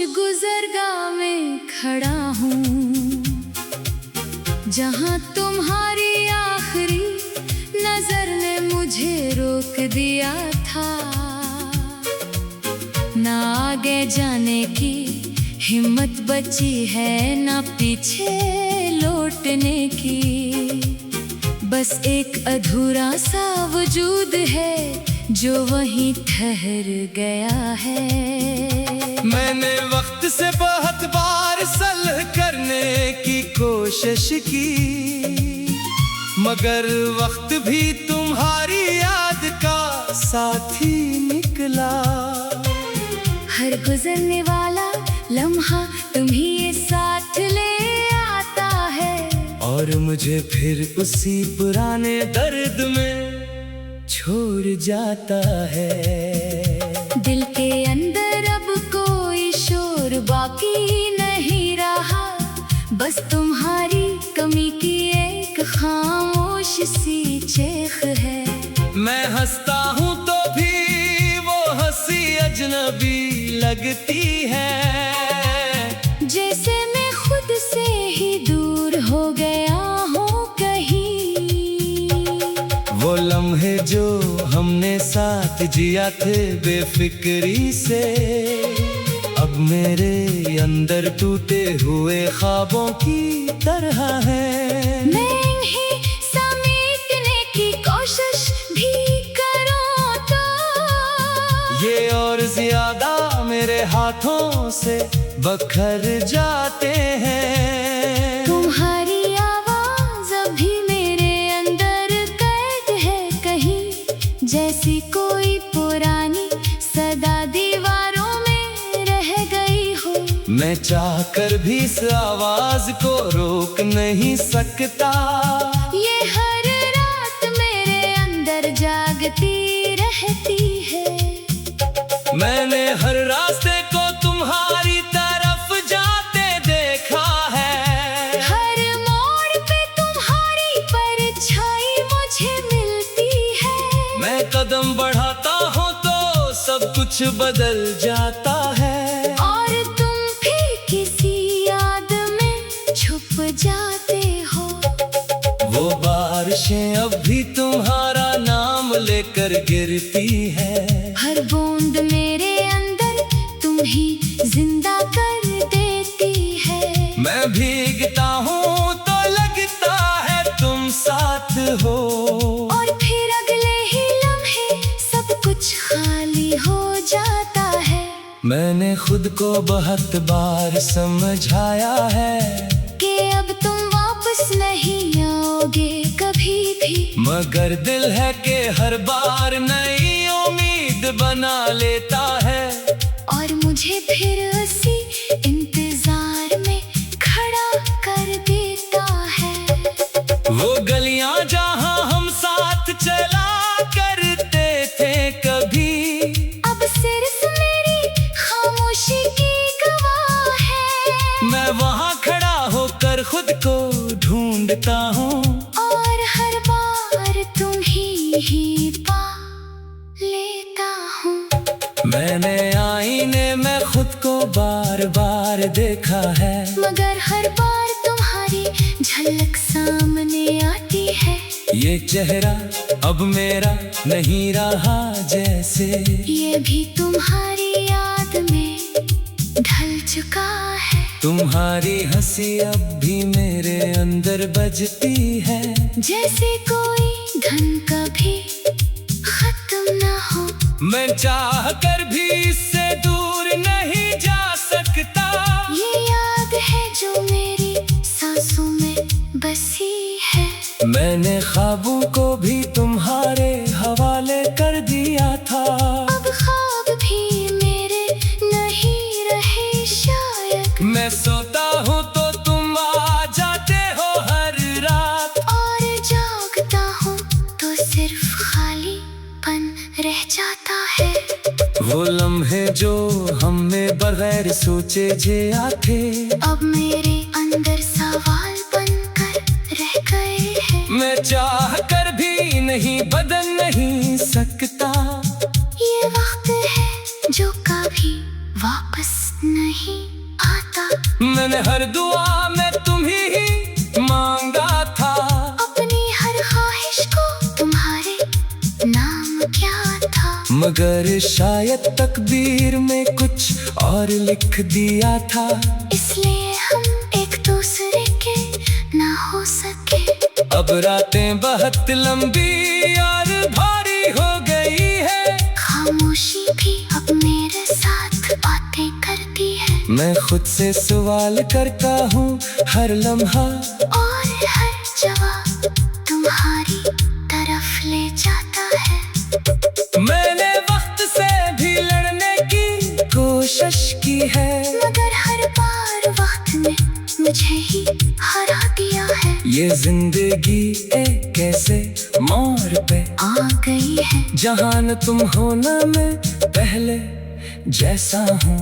गुजरगाह में खड़ा हूँ, जहाँ तुम्हारी आखिरी नजर ने मुझे रोक दिया था। ना आगे जाने की हिम्मत बची है, ना पीछे लौटने की। बस एक अधूरा सा वजूद है जो वहीं ठहर गया है। मैंने वक्त से बहुत बार सलह करने की कोशिश की, मगर वक्त भी तुम्हारी याद का साथी निकला। हर गुजरने वाला लम्हा तुम्ही ये साथ ले आता है, और मुझे फिर उसी पुराने दर्द में छोड़ जाता है। दिल के अंदर अब कोई शोर बाकी नहीं रहा, बस तुम्हारी कमी की एक खामोश सी चीख है। मैं हंसता हूँ तो भी वो हंसी अजनबी लगती है, जैसे मैं खुद से ही दूर हो गया हूँ कहीं। वो लम्हे जो हमने साथ जिया थे बेफिक्री से, अब मेरे अंदर टूटे हुए ख्वाबों की तरह है। मैं इन्हें समेटने की कोशिश भी करूं तो ये और ज्यादा मेरे हाथों से बखर जाते हैं। तुम्हारी आवाज अभी मेरे अंदर कैद है कहीं, जैसी कोई पुरानी सदा दीवारों में रह गई हो। मैं चाहकर भी इस आवाज को रोक नहीं सकता, ये हर रात मेरे अंदर जागती रहती है। मैंने हर रास्ते को तुम्हारी तरफ जाते देखा है, हर मोड़ पे तुम्हारी परछाई मुझे मिलती है। मैं कदम बढ़ाता हूँ तो सब कुछ बदल जाता है, और तुम भी किसी याद में छुप जाते हो। वो बारिशें अब भी तुम्हारा नाम लेकर गिरती है। हर बूंद मेरे अंदर तुम ही जिंदा कर देती है। मैं भीगता हूँ तो लगता है तुम साथ हो, और फिर अगले ही लम्हे सब कुछ खाली हो जाता है। मैंने खुद को बहुत बार समझाया है कि अब तुम वापस नहीं आओगे कभी भी, मगर दिल है कि हर बार नई उम्मीद बना लेता है, और मुझे फिर उसी इंतजार में खड़ा कर देता है। वो गलियां जहां हम साथ चला करते थे कभी, अब सिर्फ मेरी खामोशी की गवाह है। मैं वहां खड़ा होकर खुद को ढूंढता हूँ, और हर बार तुम ही पा लेता हूँ। मैंने आईने में खुद को बार बार देखा है, मगर हर बार तुम्हारी झलक सामने आती है। ये चेहरा अब मेरा नहीं रहा जैसे, ये भी तुम्हारी याद में ढल चुका है। तुम्हारी हंसी अब भी मेरे अंदर बजती है, जैसे कोई धन कभी खत्म ना हो। मैं चाह कर भी इससे दूर नहीं जा सकता। ये याद है जो मेरी सांसों में बसी है। मैंने ख्वाबों को भी तुम्हारे हवाले कर दिया था, अब ख्वाब भी मेरे नहीं रहे शायद। मैं सोता हूँ तो तुम आ जाते हो हर रात, और जागता हूँ तो सिर्फ खालीपन रह जाता है। वो लम्हे जो हमें बगैर सोचे जिया थे, अब मेरे अंदर सवाल बनकर रह गए हैं। मैं चाह कर भी नहीं बदल नहीं सकता। ये वक्त है जो कभी वापस नहीं आता। मैंने हर दुआ में तुम्ही मांगा था, अपनी हर ख्वाहिश को तुम्हारे नाम क्या था। मगर शायद तकदीर में कुछ और लिख दिया था, इसलिए हम एक दूसरे के ना हो सके। अब रातें बहुत लंबी और भारी हो गई है, खामोशी भी अब मेरे साथ बातें करती है। मैं खुद से सवाल करता हूँ हर लम्हा, और हर जवाब तुम्हारी तरफ ले जाता है। मैंने वक्त से भी लड़ने की कोशिश की है, मगर हर बार वक्त ने मुझे ही हरा दिया है। ये जिंदगी एक ऐसे मोड़ पे आ गई है, जहाँ न तुम हो न मैं पहले जैसा हूँ।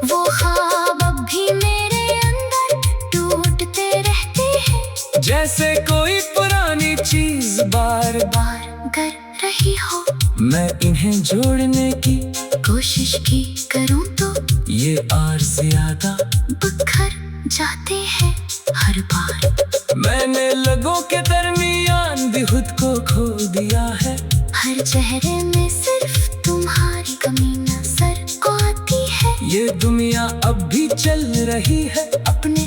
वो ख्वाब अब भी मेरे अंदर टूटते रहते हैं, जैसे कोई पुरानी चीज बार बार कर रही हो। मैं इन्हें जोड़ने की कोशिश की करूं तो ये और ज्यादा बिखर जाते हैं हर बार। मैंने लोगों के दरमियान भी खुद को खो दिया है, हर चेहरे में सिर्फ तुम्हारी कमी नजर आती है। ये दुनिया अब भी चल रही है अपने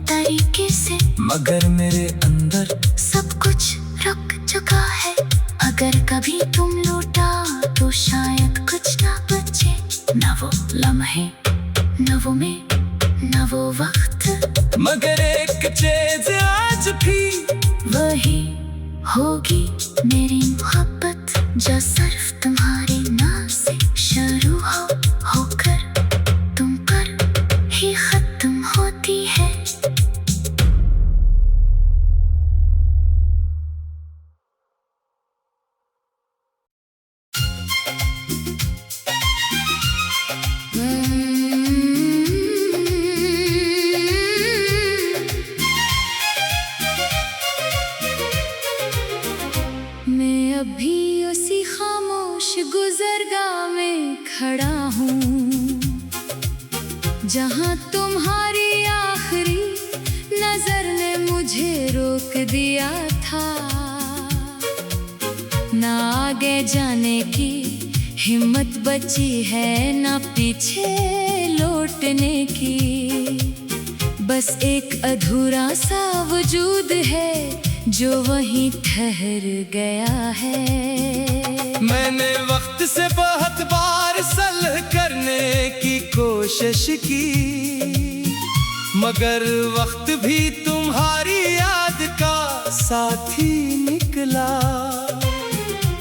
तरीके से, मगर मेरे अंदर सब कुछ रुक चुका है। अगर कभी तुम लौटा तो शायद कुछ ना बचे, ना वो लम्हे, ना वो मैं, ना वो वक्त। मगर एक चीज आज भी वही होगी मेरी मोहब्बत, जो सिर्फ तुम्हारी नाम से शुरू होकर तुम पर ही खत्म होती है। मैं अभी उसी खामोश गुजरगाह में खड़ा हूँ, जहाँ तुम्हारी आखिरी नजर ने मुझे रोक दिया था। ना आगे जाने की हिम्मत बची है, ना पीछे लौटने की। बस एक अधूरा सा वजूद है जो वहीं ठहर गया है। मैंने वक्त से बहुत बार सलह करने की कोशिश की, मगर वक्त भी तुम्हारी याद का साथी निकला।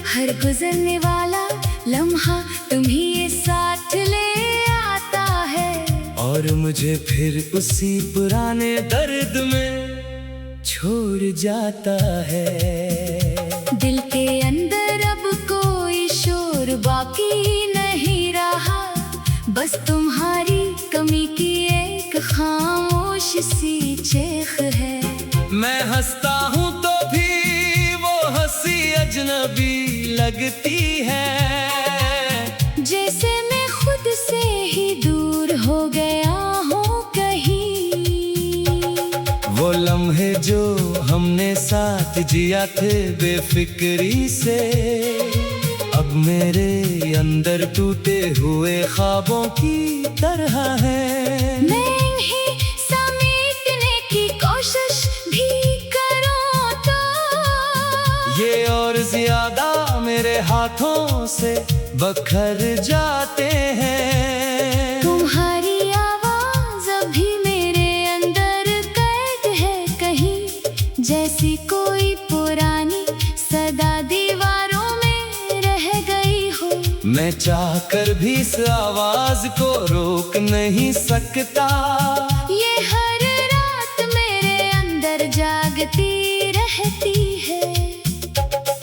हर गुजरने वाला लम्हा तुम्ही ये साथ ले आता है, और मुझे फिर उसी पुराने दर्द में छोड़ जाता है। दिल के अंदर अब कोई शोर बाकी नहीं रहा, बस तुम्हारी कमी की एक खामोश सी चीख है। मैं हंसता हूँ तो भी वो हंसी अजनबी लगती है, जैसे मैं खुद से ही दूर हो गया हूँ कहीं। वो लम्हे जो हमने साथ जिया थे बेफिक्री से, अब मेरे अंदर टूटे हुए ख्वाबों की तरह है। मैं इन्हें समेटने की कोशिश भी करूं तो ये और ज्यादा मेरे हाथों से बखर जाते हैं। तुम्हारी आवाज अभी मेरे अंदर कैद है कहीं, जैसी कोई पुरानी सदा दीवारों में रह गई हो। मैं चाहकर भी इस आवाज को रोक नहीं सकता, ये हर रात मेरे अंदर जागती रहती है।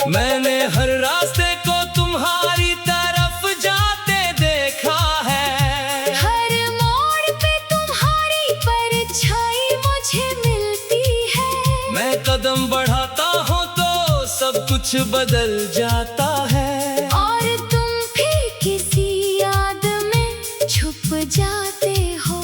मैंने हर रास्ते को तुम्हारी तरफ जाते देखा है, हर मोड़ पे तुम्हारी परछाई मुझे मिलती है। मैं कदम बढ़ाता हूँ तो सब कुछ बदल जाता है। और तुम भी किसी याद में छुप जाते हो।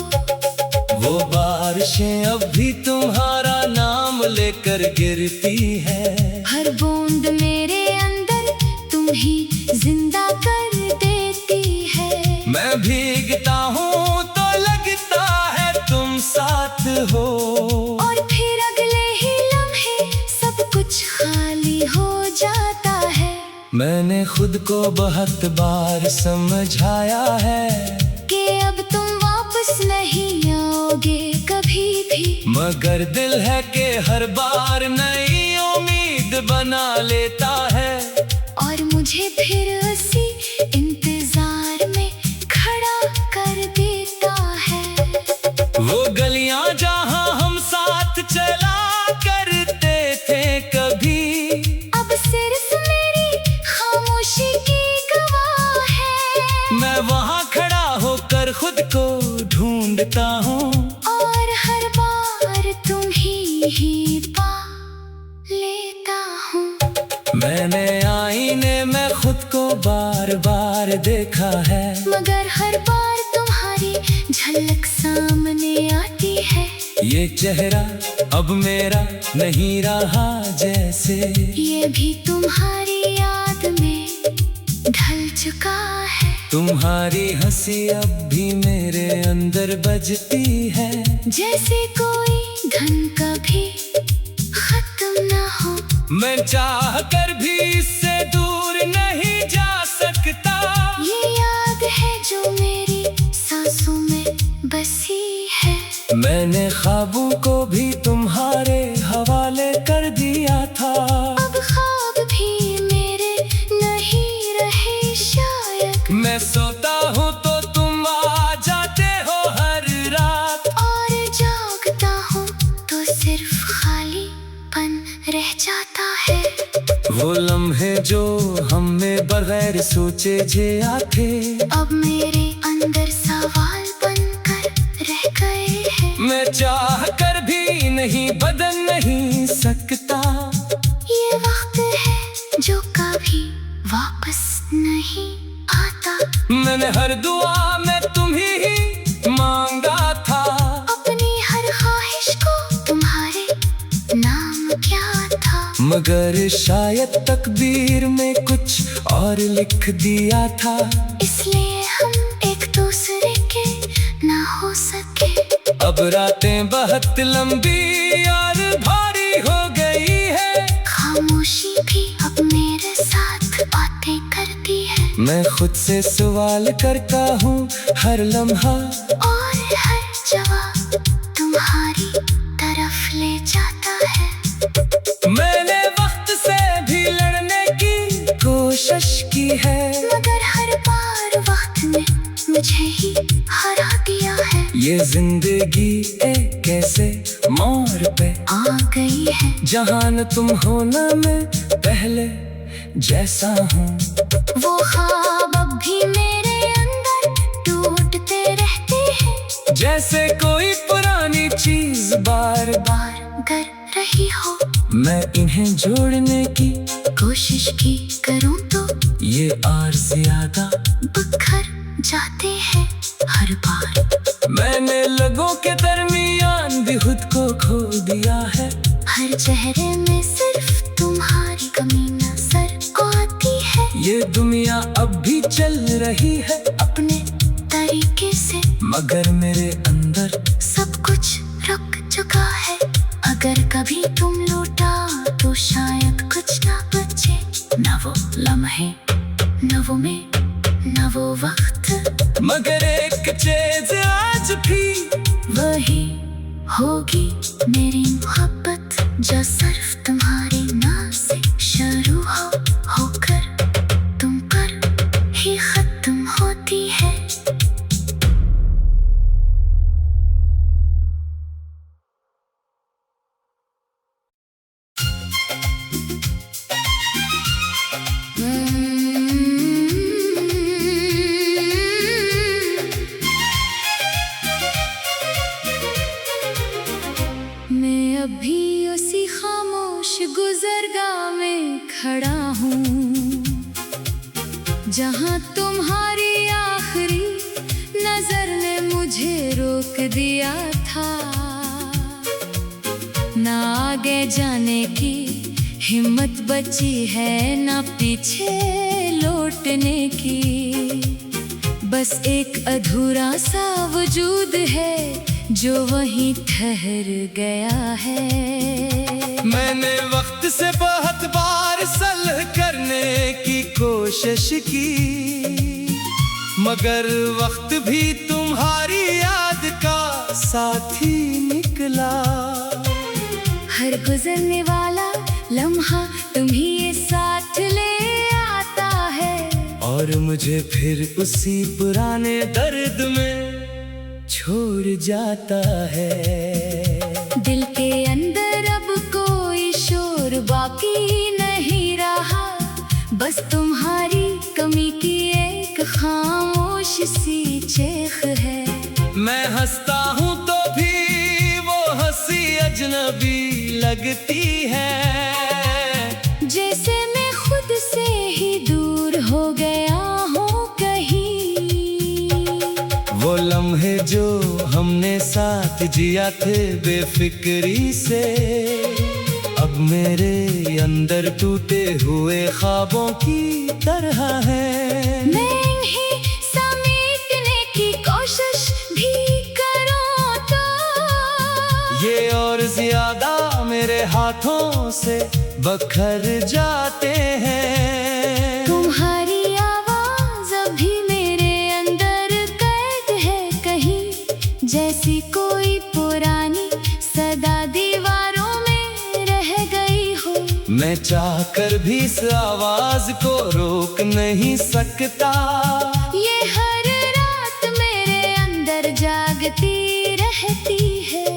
वो बारिशें अब भी तुम्हारा नाम लेकर गिरती है। हर बूंद मेरे अंदर तुम ही जिंदा कर देती है। मैं भीगता हूँ तो लगता है तुम साथ हो, और फिर अगले ही लम्हे सब कुछ खाली हो जाता है। मैंने खुद को बहुत बार समझाया है कि अब तुम वापस नहीं आओगे कभी भी, मगर दिल है कि हर बार नई उम्मीद बना लेता है। और मुझे फिर उसी इंतजार में खड़ा कर देता है। वो गलियां जहां हम साथ चला करते थे कभी, अब सिर्फ मेरी खामोशी की गवाह है। मैं वहां खड़ा होकर खुद को ढूंढता हूँ, और हर बार तुम ही पा लेता हूँ। मैंने आईने में खुद को बार बार देखा है, मगर हर बार तुम्हारी झलक सामने आती है। ये चेहरा अब मेरा नहीं रहा जैसे, ये भी तुम्हारी याद में ढल चुका है। तुम्हारी हंसी अब भी मेरे अंदर बजती है, जैसे कोई धन कभी खत्म ना हो। मैं चाह कर भी इससे दूर नहीं जा सकता। ये याद है जो मेरी सांसों में बसी है। मैंने ख्वाबों को भी तुम्हारे हवाले कर दिया था, अब ख्वाब भी मेरे नहीं रहे शायद। मैं सोता हूँ तो तुम आ जाते हो हर रात, और जागता हूँ तो सिर्फ खालीपन रह जाता है। वो लम्हे जो हमें बगैर सोचे जिया थे, अब मेरे अंदर सवाल बनकर रह गए हैं। मैं चाह कर भी नहीं बदल नहीं सकता। ये वक्त है जो कभी वापस नहीं आता। मैंने हर दुआ में तुम्ही ही मांगा था, अपनी हर ख्वाहिश को तुम्हारे नाम क्या था। मगर शायद तकदीर में कुछ और लिख दिया था, इसलिए हम एक दूसरे के ना हो सके। अब रातें बहुत लंबी और भारी हो गई है, खामोशी भी अब मेरे साथ बातें करती है। मैं खुद से सवाल करता हूँ हर लम्हा, और हर जवाब तुम्हारी तरफ ले जाता है। मैंने वक्त से भी लड़ने की कोशिश की है, मगर हर बार वक्त ने मुझे ही हरा दिया है। ये जिंदगी एक ऐसे मोड़ पे आ गई है जहाँ न तुम हो न मैं पहले जैसा हूँ। वो ख्वाब अब भी मेरे अंदर टूटते रहते हैं, जैसे कोई पुरानी चीज बार बार कर रही हो। मैं इन्हें जोड़ने की कोशिश की करूं तो ये और ज्यादा बिखर जाते हैं हर बार। मैंने लोगों के दरमियान भी खुद को खो दिया है, हर चेहरे में सिर्फ तुम्हारी कमी नजर आती है। ये दुनिया अब भी चल रही है अपने तरीके से, मगर मेरे अंदर सब कुछ रुक चुका है। अगर कभी तुम लौटा तो शायद कुछ ना बचे, ना वो लम्हे, ना वो मैं, ना वो वक्त, मगर एक चीज आज भी वही होगी मेरी मोहब्बत, जो सिर्फ तुम्हारी नाम से शुरू होकर तुम पर ही खत्म होती है। मैं अभी उसी खामोश गुजरगाह में खड़ा हूँ, जहाँ तुम्हारी आखिरी नजर मुझे रोक दिया था, ना आगे जाने की हिम्मत बची है, ना पीछे लौटने की। बस एक अधूरा सा वजूद है जो वहीं ठहर गया है। मैंने वक्त से बहुत बार सलह करने की कोशिश की, मगर वक्त भी तुम्हारी याद का साथी निकला। हर गुजरने वाला लम्हा तुम्हीं साथ ले आता है, और मुझे फिर उसी पुराने दर्द में छोड़ जाता है। दिल के अंदर अब कोई शोर बाकी नहीं रहा, बस तुम्हारी कमी की एक खामोश सी चीख है। मैं हंसता हूँ तो भी वो हंसी अजनबी लगती है, जैसे मैं खुद से ही दूर हो गया हूँ कहीं। वो लम्हे जो हमने साथ जिया थे बेफिक्री से, अब मेरे अंदर टूटे हुए ख्वाबों की तरह है। मैं इन्हें समेटने की कोशिश भी करूँ तो ये और ज्यादा मेरे हाथों से बखर जाते हैं। तुम्हारी आवाज अभी मेरे अंदर कैद है कहीं, जैसी कोई पुरानी सदा दीवारों में रह गई हो। मैं चाहकर भी इस आवाज को रोक नहीं सकता, ये हर रात मेरे अंदर जागती रहती है।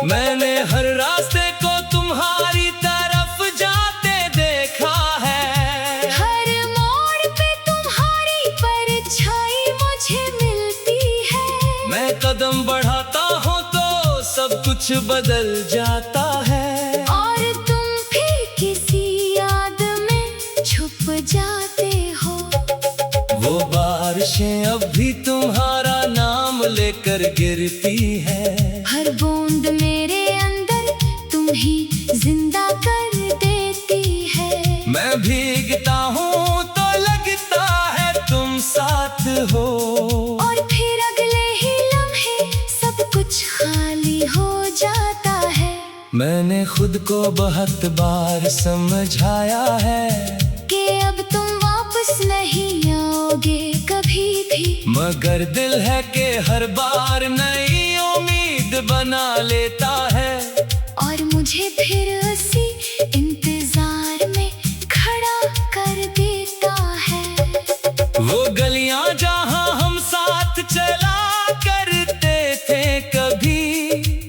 मैंने हर रास्ते को तुम्हारी तरफ जाते देखा है, हर मोड़ पे तुम्हारी परछाई मुझे मिलती है। मैं कदम बढ़ाता हूँ तो सब कुछ बदल जाता है, और तुम भी किसी याद में छुप जाते हो। वो बारिशें अब भी तुम्हारा नाम लेकर गिरती है। हर बूंद मेरे अंदर तुम ही जिंदा कर देती है। मैं भीगता हूँ तो लगता है तुम साथ हो, और फिर अगले ही लम्हे सब कुछ खाली हो जाता है। मैंने खुद को बहुत बार समझाया है कि अब तुम वापस नहीं आओगे कभी भी, मगर दिल है कि हर बार नई उम्मीद बना लेता है, और मुझे फिर उसी इंतजार में खड़ा कर देता है। वो गलियां जहां हम साथ चला करते थे कभी,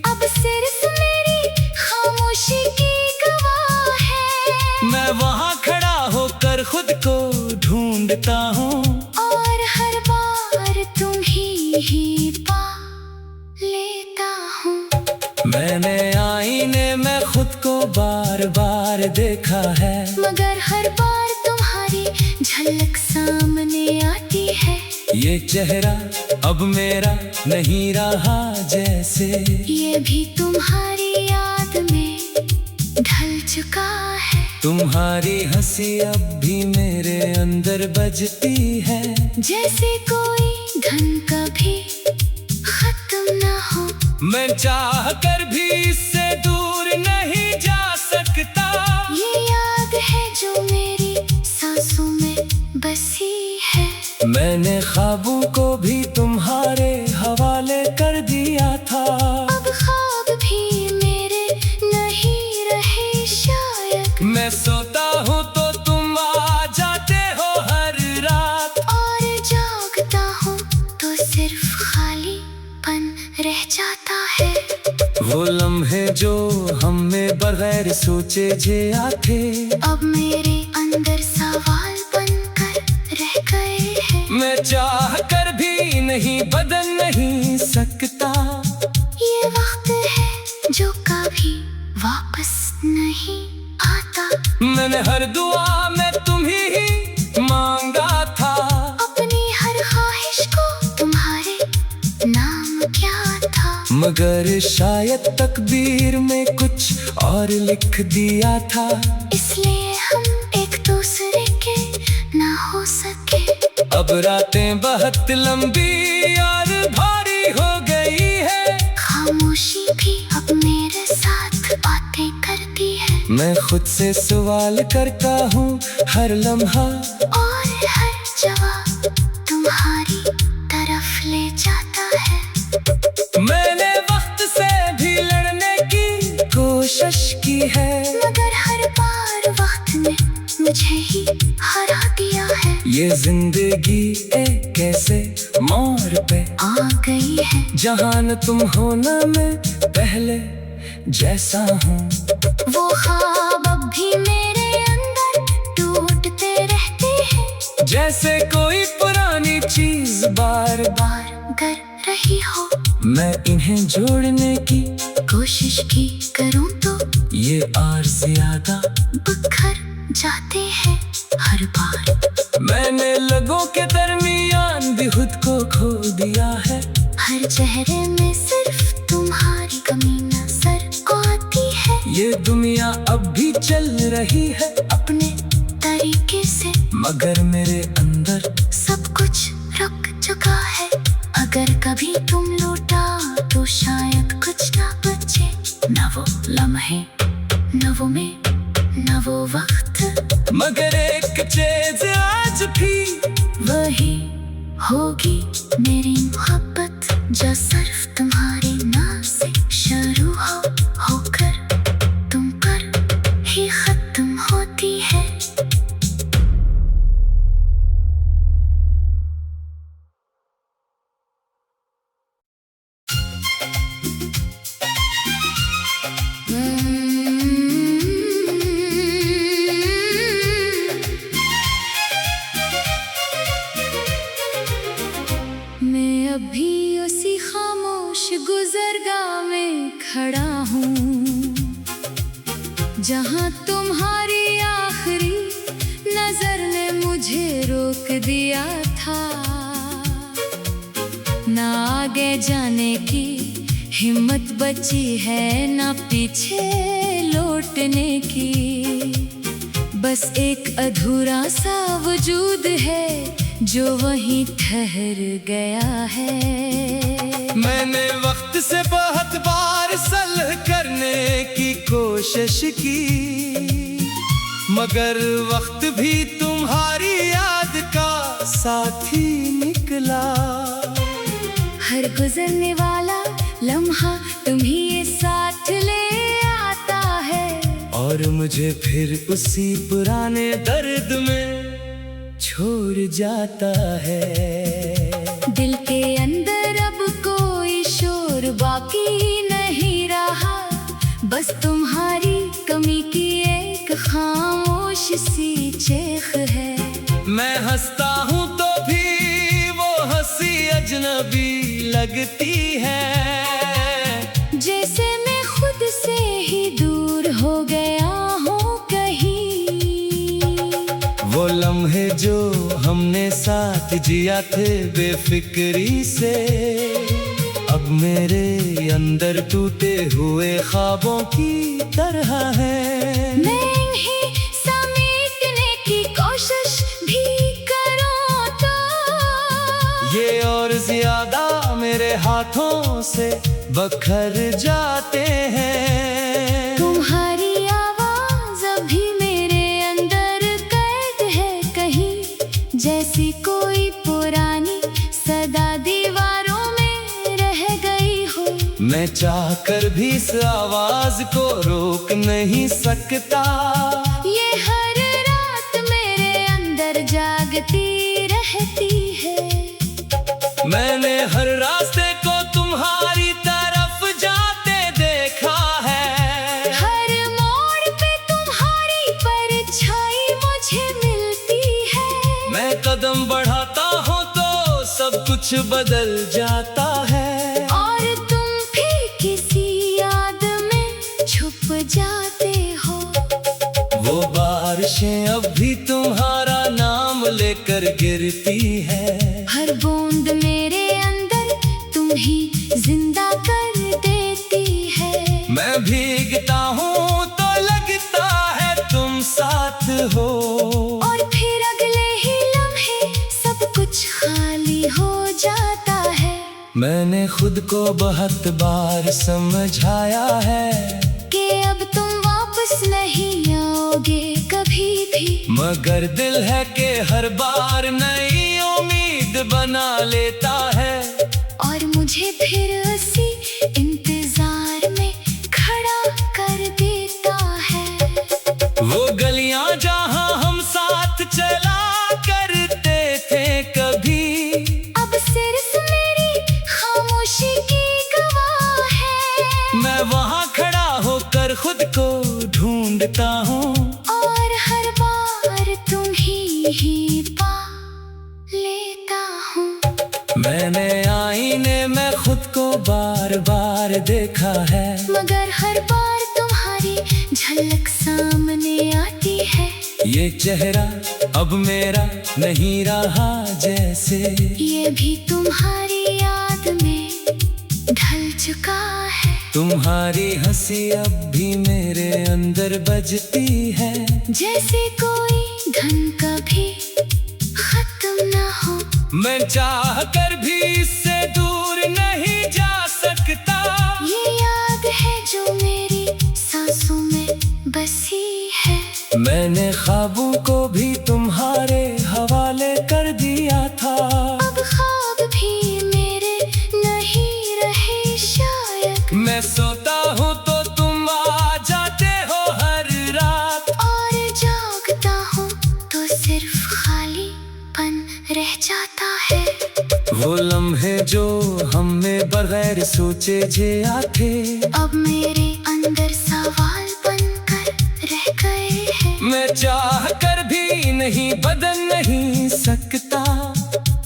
अब सिर्फ मेरी खामोशी की गवाह है। मैं वहां खड़ा होकर खुद को ढूंढता हूँ, और हर बार तुम ही पा लेता हूँ। मैंने आईने में खुद को बार बार देखा है, मगर हर बार तुम्हारी झलक सामने आती है। ये चेहरा अब मेरा नहीं रहा जैसे, ये भी तुम्हारी याद में ढल चुका है। तुम्हारी हंसी अब भी मेरे अंदर बजती है, जैसे कोई धन कभी खत्म ना हो। मैं चाह कर भी इससे दूर नहीं जा सकता। ये याद है जो मेरी सांसों में बसी है। मैंने ख्वाबों को भी तुम्हारे हवाले कर दिया था, अब ख्वाब भी मेरे नहीं रहे शायद। मैं सोता हूँ तो तुम आ जाते हो हर रात, और जागता हूँ तो सिर्फ खालीपन रह जाता है। वो लम्हे जो हमें बगैर सोचे जिया थे, अब मेरे अंदर सवाल बनकर रह गए हैं। मैं चाह कर भी नहीं बदल नहीं सकता। ये वक्त है जो कभी वापस नहीं आता। मैंने हर दुआ में तुम्ही ही मांगा था, अपनी हर ख्वाहिश को तुम्हारे मगर शायद तकदीर में कुछ और लिख दिया था, इसलिए हम एक दूसरे के ना हो सके। अब रातें बहुत लंबी और भारी हो गई है, खामोशी भी अब मेरे साथ बातें करती है। मैं खुद से सवाल करता हूँ हर लम्हा, और हर जवाब तुम्हारी तरफ ले जाता है। मैंने वक्त से भी लड़ने की कोशिश की है, मगर हर बार वक्त ने मुझे ही हरा दिया है। ये जिंदगी एक ऐसे मोड़ पे आ गई है, जहाँ न तुम हो न मैं पहले जैसा हूँ। वो ख्वाब अब भी मेरे अंदर टूटते रहते हैं, जैसे कोई पुरानी चीज बार बार कर रही हो। मैं इन्हें जोड़ने की कोशिश की करूं तो ये और ज्यादा बिखर जाते हैं हर बार। मैंने लोगों के दरमियान भी खुद को खो दिया है, हर चेहरे में सिर्फ तुम्हारी कमी नजर आती है। ये दुनिया अब भी चल रही है अपने तरीके से, मगर मेरे अंदर सब कुछ रुक चुका है। अगर कभी तुम लौटा तो शायद कुछ ना बचे, ना वो लम्हे, ना वो मैं, ना वो वक्त, मगर एक चीज आज भी वही होगी मेरी मोहब्बत, जो सिर्फ तुम्हारी नाम से शुरू होकर तुम पर ही खत्म होती है। मैं अभी उसी खामोश गुजरगाह में खड़ा हूँ, जहाँ तुम्हारी आखिरी नजर ने मुझे रोक दिया था। ना आगे जाने की हिम्मत बची है, ना पीछे लौटने की, बस एक अधूरा सा वजूद है जो वहीं ठहर गया है। मैंने वक्त से बहुत बार सलह करने की कोशिश की, मगर वक्त भी तुम्हारी याद का साथी निकला। हर गुजरने वाला लम्हा तुम्हीं साथ ले आता है, और मुझे फिर उसी पुराने दर्द में छोड़ जाता है। दिल के अंदर अब कोई शोर बाकी नहीं रहा, बस तुम्हारी कमी की एक खामोश सी चीख है। मैं हंसता हूँ तो भी वो हंसी अजनबी लगती है, जैसे मैं खुद से ही दूर हो गया हूँ कहीं। वो लम्हे जो हमने साथ जिया थे बेफिक्री से, अब मेरे अंदर टूटे हुए ख्वाबों की तरह है। मैं इन्हें समेटने की कोशिश भी करूं तो ये और ज्यादा मेरे हाथों से बखर जाते हैं। तुम्हारी आवाज अभी मेरे अंदर कैद है कहीं, जैसी कोई पुरानी सदा दीवारों में रह गई हो। मैं चाहकर भी इस आवाज को रोक नहीं सकता, ये हर रात मेरे अंदर जागती रहती है। मैंने हर रास्ते को तुम्हारी तरफ जाते देखा है, हर मोड़ पे तुम्हारी परछाई मुझे मिलती है। मैं कदम बढ़ाता हूँ तो सब कुछ बदल जाता है, और तुम भी किसी याद में छुप जाते हो। वो बारिशें अब भी तुम्हारा नाम लेकर गिरती है। हर बूंद मेरे अंदर तुम ही जिंदा कर मैंने खुद को बहुत बार समझाया है कि अब तुम वापस नहीं आओगे कभी भी, मगर दिल है कि हर बार नई उम्मीद बना लेता है और मुझे फिर उसी इंतजार में खड़ा कर देता है। वो गलियां जहां हम साथ चला करते थे कभी, अब सिर्फ मेरी खामोशी की गवाह है। मैं वहां खड़ा होकर खुद को ढूंढता हूँ और हर बार तुम ही पा लेता हूँ। मैंने आईने में खुद को बार बार देखा है, मगर हर बार तुम्हारी झलक सामने आती है। ये चेहरा अब मेरा नहीं रहा जैसे, ये भी तुम्हारी याद में ढल चुका है। तुम्हारी हंसी अब भी मेरे अंदर बजती है, जैसे कोई धन कभी खत्म ना हो। मैं चाह कर भी इससे दूर नहीं जा सकता। ये याद है जो मेरी सांसों में बसी है। मैंने ख्वाबों को भी तुम्हारे हवाले कर दिया था, अब ख्वाब भी मेरे नहीं रहे शायद। मैं सोता हूँ तो तुम आ जाते हो हर रात, और जागता हूँ तो सिर्फ खालीपन रह जाता है। वो लम्हे जो हमें बगैर सोचे जे आते, अब मेरे अंदर सवाल बनकर रह गए हैं। मैं चाह कर भी नहीं बदल नहीं सकता।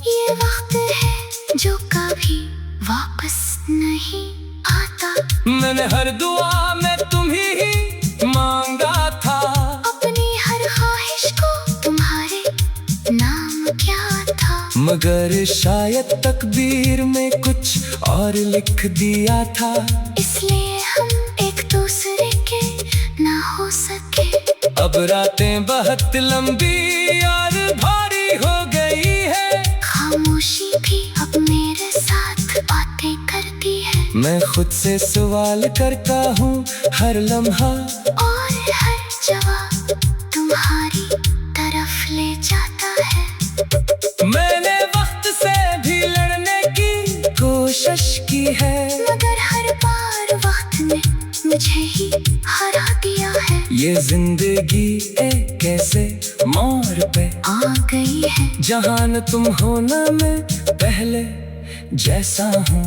ये वक्त है जो कभी वापस नहीं आता। मैंने हर दुआ में तुम्ही मांगा था, अपनी हर ख्वाहिश को तुम्हारे नाम क्या था। मगर शायद तकदीर में कुछ और लिख दिया था, इसलिए हम एक दूसरे के ना हो सके। अब रातें बहुत लंबी और भारी हो गई है, खामोशी भी अब मेरे साथ बातें करती है। मैं खुद से सवाल करता हूँ हर लम्हा, और हर जवाब तुम्हारी तरफ ले जाता है। मैंने वक्त से भी लड़ने की कोशिश की है, मगर हर बार वक्त ने मुझे ही हरा दिया है। ये जिंदगी एक ऐसे मोड़ पे आ गई है जहाँ न तुम हो न मैं पहले जैसा हूँ।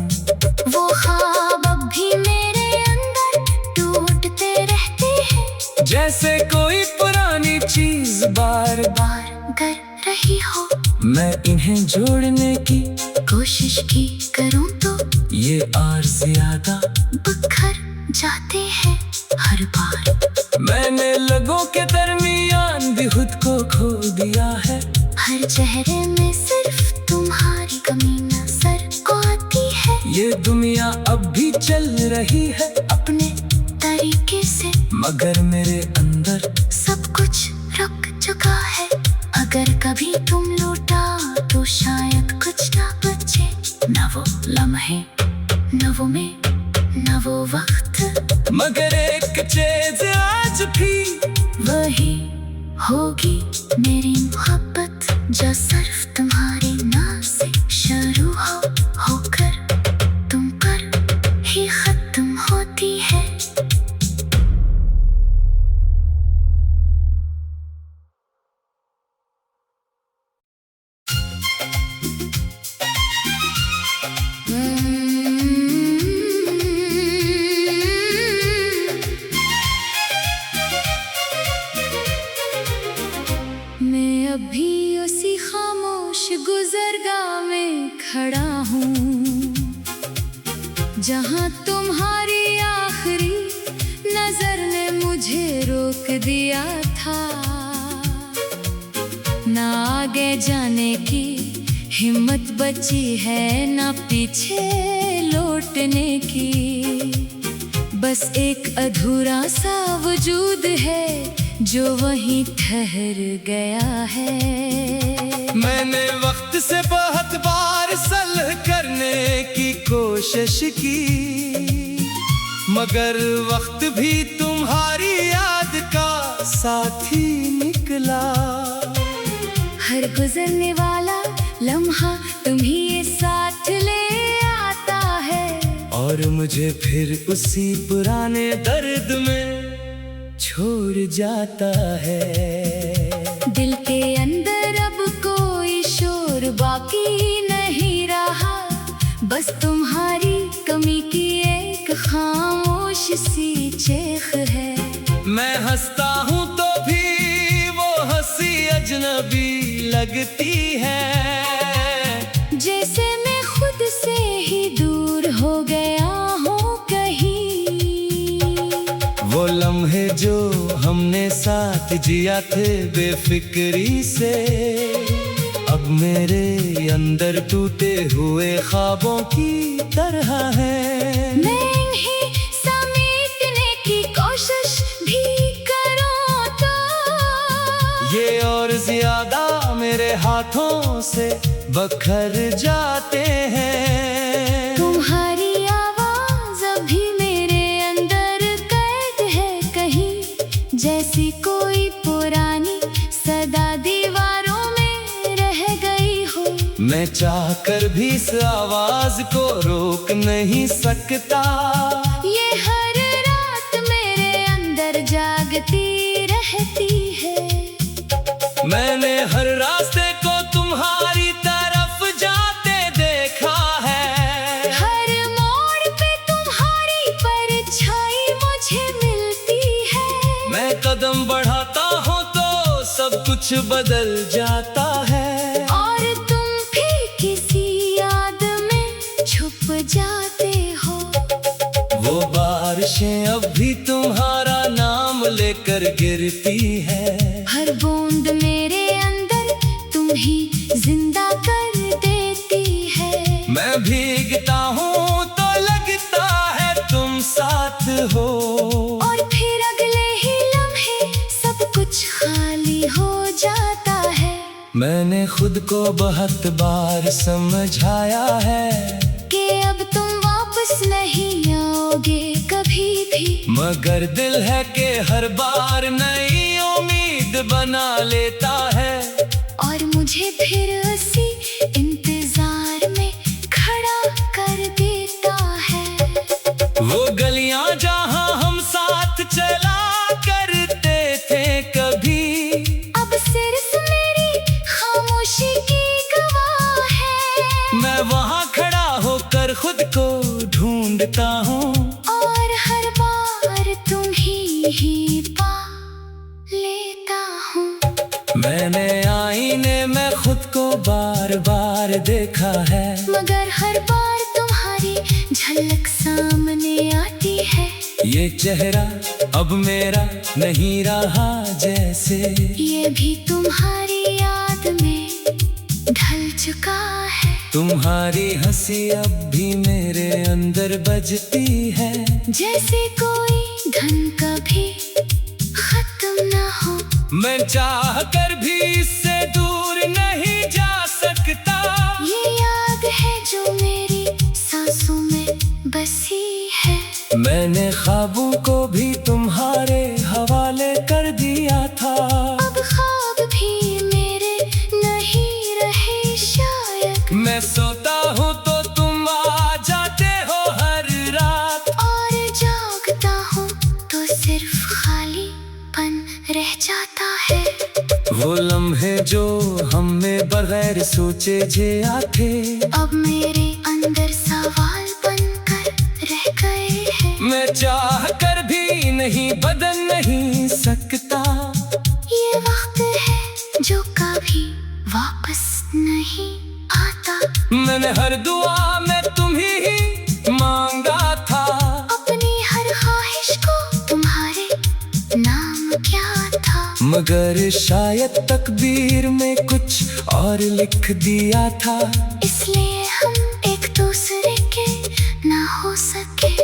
वो ख्वाब अब भी मेरे अंदर टूटते रहते हैं, जैसे कोई पुरानी चीज बार बार कर रही हो। मैं इन्हें जोड़ने की कोशिश की करूं तो ये और ज्यादा बिखर जाते हैं हर बार। मैंने लोगों के दरमियान भी खुद को खो दिया है, हर चेहरे में सिर्फ तुम्हारी कमी नजर आती है। ये दुनिया अब भी चल रही है अपने तरीके से, मगर मेरे अंदर सब कुछ रुक चुका है। अगर कभी तुम लौटा तो शायद कुछ ना बचे, न वो लम्हे न वो मैं न वो वक्त, मगर एक चीज आज भी वही होगी मेरी मोहब्बत, जो सिर्फ तुम्हारी नाम से शुरू होकर तुम पर ही खत्म होती है। मैं अभी उसी खामोश गुजरगाह में खड़ा हूँ, जहाँ तुम्हारी आखिरी नजर ने मुझे रोक दिया था। ना आगे जाने की हिम्मत बची है, ना पीछे लौटने की। बस एक अधूरा सा वजूद है जो वहीं ठहर गया है। मैंने वक्त से बहुत बार सलह करने की कोशिश कोशिश की, मगर वक्त भी तुम्हारी याद का साथी निकला। हर गुजरने वाला लम्हा तुम्हीं साथ ले आता है, और मुझे फिर उसी पुराने दर्द में छोड़ जाता है। दिल के अंदर अब कोई शोर बाकी नहीं रहा, बस तुम्हारी कमी की एक खामोश सी चीख है। मैं हंसता हूँ तो भी वो हंसी अजनबी लगती है, जैसे मैं खुद से ही दूर हो गया हूँ कहीं। वो लम्हे जो हमने साथ जिया थे बेफिक्री से, अब मेरे अंदर टूटे हुए ख्वाबों की तरह है। मैं इन्हें समेटने की कोशिश भी करूं तो ये और ज्यादा मेरे हाथों से बखर जाते हैं। तुम्हारी आवाज अभी मेरे अंदर कैद है कहीं, जैसी कोई पुरानी सदा दीवारों में रह गई हो। मैं चाहकर भी इस आवाज को रोक नहीं सकता, ये हर रात मेरे अंदर जागती रहती है। मैंने हर रास्ते को तुम्हारी तरफ जाते देखा है, हर मोड़ पे तुम्हारी परछाई मुझे मिलती है। मैं कदम बढ़ाता हूँ तो सब कुछ बदल जाता है, और तुम भी किसी याद में छुप जाते हो। वो बारिशें अब भी तुम्हारा नाम लेकर गिरती है। हर बूंद मेरे अंदर तुम ही जिंदा कर देती है। मैं भीगता हूँ तो लगता है तुम साथ हो, और फिर अगले ही लम्हे सब कुछ खाली हो जाता है। मैंने खुद को बहुत बार समझाया है कि अब तुम वापस नहीं आओगे कभी भी, मगर दिल है कि हर बार नई उम्मीद बना लेता है, और मुझे फिर उसी इंतजार में खड़ा कर देता है। वो गलियां जहां हम साथ चला करते थे कभी, अब सिर्फ मेरी खामोशी की गवाह है। मैं वहां खड़ा होकर खुद को ढूंढता हूँ, और हर बार तुम ही पा लेता हूँ। मैंने आईने में खुद को बार बार देखा है, मगर हर बार तुम्हारी झलक सामने आती है। ये चेहरा अब मेरा नहीं रहा जैसे, ये भी तुम्हारी याद में ढल चुका है। तुम्हारी हंसी अब भी मेरे अंदर बजती है, जैसे कोई धन कभी खत्म ना हो। मैं चाह कर भी इससे दूर नहीं जा सकता। ये याद है जो मेरी सांसों में बसी है। मैंने ख्वाबों को भी तुम्हारे हवाले कर दिया था, अब ख्वाब भी मेरे नहीं रहे शायद। मैं सोता हूँ तो तुम आ जाते हो हर रात, और जागता हूँ तो सिर्फ खालीपन रह जाता है। वो लम्हे जो हमें बगैर सोचे जिया थे, अब मेरे अंदर सवाल बनकर रह गए हैं। मैं चाह कर भी नहीं बदल नहीं सकता। ये वक्त है जो कभी वापस नहीं आता। मैंने हर दुआ में तुम्ही मांगा था, अपनी हर ख्वाहिश को तुम्हारे नाम क्या था। मगर शायद तकदीर में कुछ और लिख दिया था, इसलिए हम एक दूसरे के ना हो सके।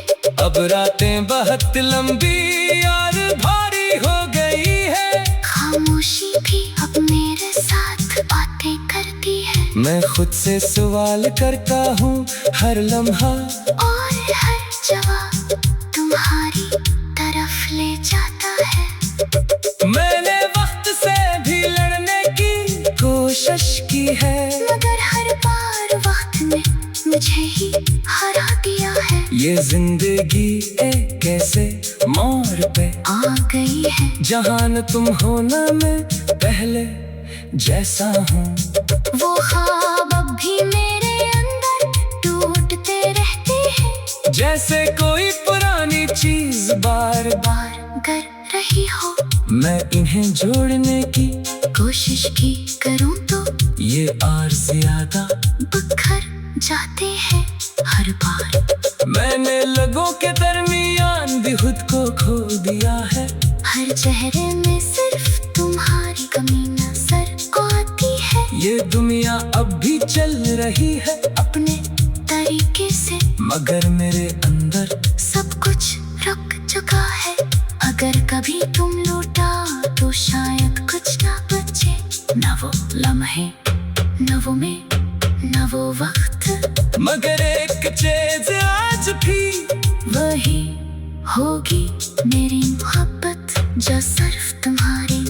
अब रातें बहुत लंबी और भारी हो गई है, खामोशी भी अब मेरे साथ बातें करती है। मैं खुद से सवाल करता हूँ हर लम्हा, और हर जवाब तुम्हारी तरफ ले जाता है। मैंने वक्त से भी लड़ने की कोशिश की है, मगर हर बार वक्त ने मुझे ही हरा दिया है। ये जिंदगी एक ऐसे मोड़ पे आ गई है जहाँ न तुम हो न मैं पहले जैसा हूँ। वो ख्वाब अब भी मेरे अंदर टूटते रहते हैं, जैसे कोई पुरानी चीज बार बार कर रही हो। मैं इन्हें जोड़ने की कोशिश की करूं तो ये और ज्यादा बिखर जाते हैं हर बार। मैंने लोगों के दरमियान भी खुद को खो दिया है, हर चेहरे में सिर्फ तुम्हारी कमी नजर आती है। ये दुनिया अब भी चल रही है अपने तरीके से, मगर मेरे अंदर सब कुछ रुक चुका है। अगर कभी तुम लौटा तो शायद कुछ ना बचे, न वो लम्हे, न वो मैं, न वो वक्त, मगर एक चीज आज भी वही होगी मेरी मोहब्बत जो सिर्फ तुम्हारी